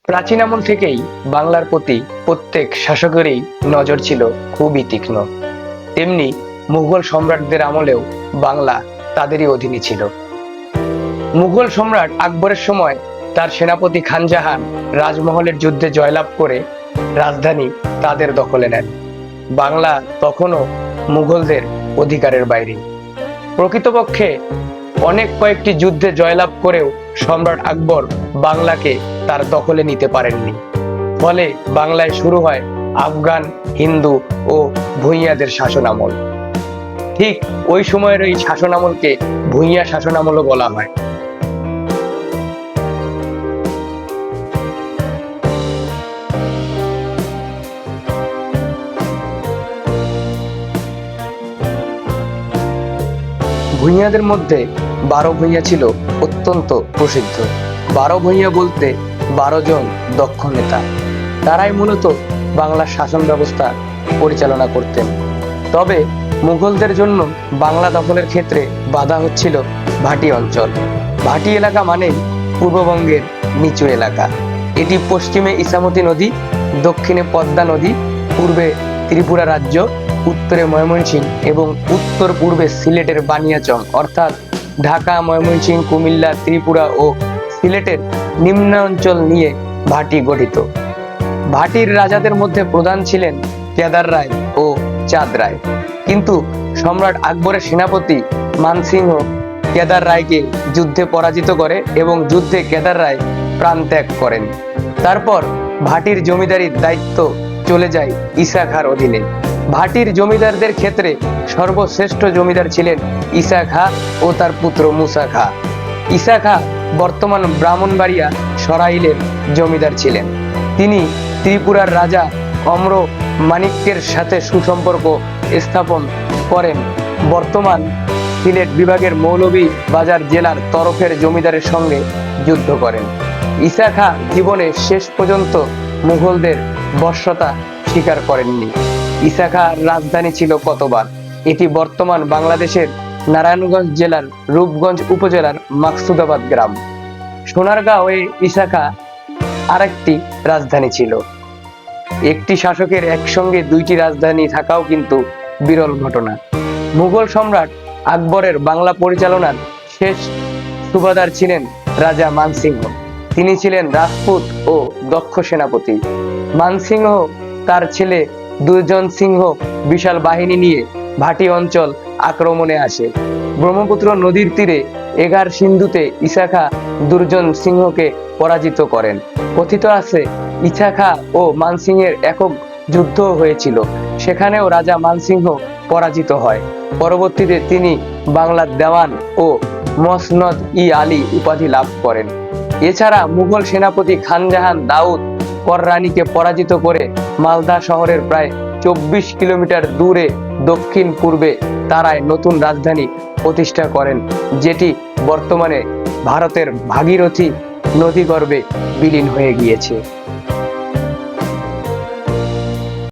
প্রাচীন আমল থেকেই বাংলার প্রতি প্রত্যেক শাসকেরই নজর ছিল খুবই তীক্ষ্ণ। তেমনি মুঘল সম্রাটদের আমলেও বাংলা তাদেরই অধীনে ছিল। মুঘল সম্রাট আকবরের সময় তার সেনাপতি খান জাহান রাজমহলের যুদ্ধে জয়লাভ করে রাজধানী তাদের দখলে নেন। বাংলা তখনও মুঘলদের অধিকারের বাইরে। প্রকৃতপক্ষে অনেক কয়েকটি যুদ্ধে জয়লাভ করেও সম্রাট আকবর বাংলাকে তার দখলে নিতে পারেননি। ফলে বাংলায় শুরু হয় আফগান, হিন্দু ও ভূঁইয়াদের শাসনামল। ঠিক ওই সময়ের এই শাসনামলকে ভূঁইয়া শাসনামলও বলা হয়। ভূঁইয়াদের মধ্যে 12 ভূঁইয়া ছিল অত্যন্ত প্রসিদ্ধ। 12 ভূঁইয়া বলতে 12 জন দক্ষ নেতা। তারাই মূলত বাংলার শাসন ব্যবস্থা পরিচালনা করতেন। তবে মুঘলদের জন্য বাংলা দখলের ক্ষেত্রে বাধা হচ্ছিল ভাটি অঞ্চল। ভাটি এলাকা মানে পূর্ববঙ্গের নিচু এলাকা। এটি পশ্চিমে ইছামতি নদী, দক্ষিণে পদ্মা নদী, পূর্বে ত্রিপুরা রাজ্য, উত্তরে ময়মনসিংহ এবং উত্তর পূর্বে সিলেটের বানিয়াচং অর্থাৎ ঢাকা, ময়মনসিংহ, কুমিল্লা, ত্রিপুরা ও সিলেটের নিম্নাঞ্চল নিয়ে ভাটি গঠিত। ভাটির রাজাদের মধ্যে প্রধান ছিলেন কেদার রায় ও চাঁদ রায়। কিন্তু সম্রাট আকবরের সেনাপতি মানসিংহ কেদার রায়কে যুদ্ধে পরাজিত করে এবং যুদ্ধে কেদার রায় প্রাণ ত্যাগ করেন। তারপর ভাটির জমিদারির দায়িত্ব চলে যায় ঈসা খাঁর অধীনে। ভাটির জমিদারদের ক্ষেত্রে সর্বশ্রেষ্ঠ জমিদার ছিলেন ঈসা খাঁ ও তার পুত্র মুসা খাঁ। ঈসা খাঁ বর্তমান ব্রাহ্মণবাড়িয়া সরাইলের জমিদার ছিলেন। তিনি ত্রিপুরার রাজা অম্র মাণিক্যের সাথে সুসম্পর্ক স্থাপন করেন। বর্তমান সিলেট বিভাগের মৌলভী বাজার জেলার তরফের জমিদারের সঙ্গে যুদ্ধ করেন। ঈসা খাঁ জীবনে শেষ পর্যন্ত মুঘলদের বশ্যতা স্বীকার করেননি। ঈসা খাঁর রাজধানী ছিল কতবার। এটি বর্তমান বাংলাদেশের নারায়ণগঞ্জ জেলার রূপগঞ্জ উপজেলার মাকসুদাবাদ গ্রাম। সোনারগাঁওয়ে ঈসা খাঁ আরেকটি রাজধানী ছিল। একটি শাসকের একসঙ্গে দুইটি রাজধানী থাকাও কিন্তু বিরল ঘটনা। মুঘল সম্রাট আকবরের বাংলা পরিচালনার শেষ সুবাদার ছিলেন রাজা মানসিংহ। তিনি ছিলেন রাজপুত ও দক্ষ সেনাপতি। মানসিংহ তার ছেলে দুর্জন সিংহ বিশাল বাহিনী নিয়ে ভাটি অঞ্চল আক্রমণে আসে। ব্রহ্মপুত্র নদীর তীরে এগার সিন্ধুতে ঈসা খাঁ দুর্জন সিংহকে পরাজিত করেন। কথিত আছে ঈসা খাঁ ও মানসিংহের একক যুদ্ধ হয়েছিল, সেখানেও রাজা মানসিংহ পরাজিত হয়। পরবর্তীতে তিনি বাংলার দেওয়ান ও মসনদ ই আলী উপাধি লাভ করেন। এছাড়া মুঘল সেনাপতি খান জাহান দাউদ কররানীকে পরাজিত করে মালদা শহরের প্রায় 24 কিলোমিটার দূরে দক্ষিণ পূর্বে তারায় নতুন রাজধানী প্রতিষ্ঠা করেন, যেটি বর্তমানে ভারতের ভাগীরথী নদীগর্ভে বিলীন হয়ে গিয়েছে।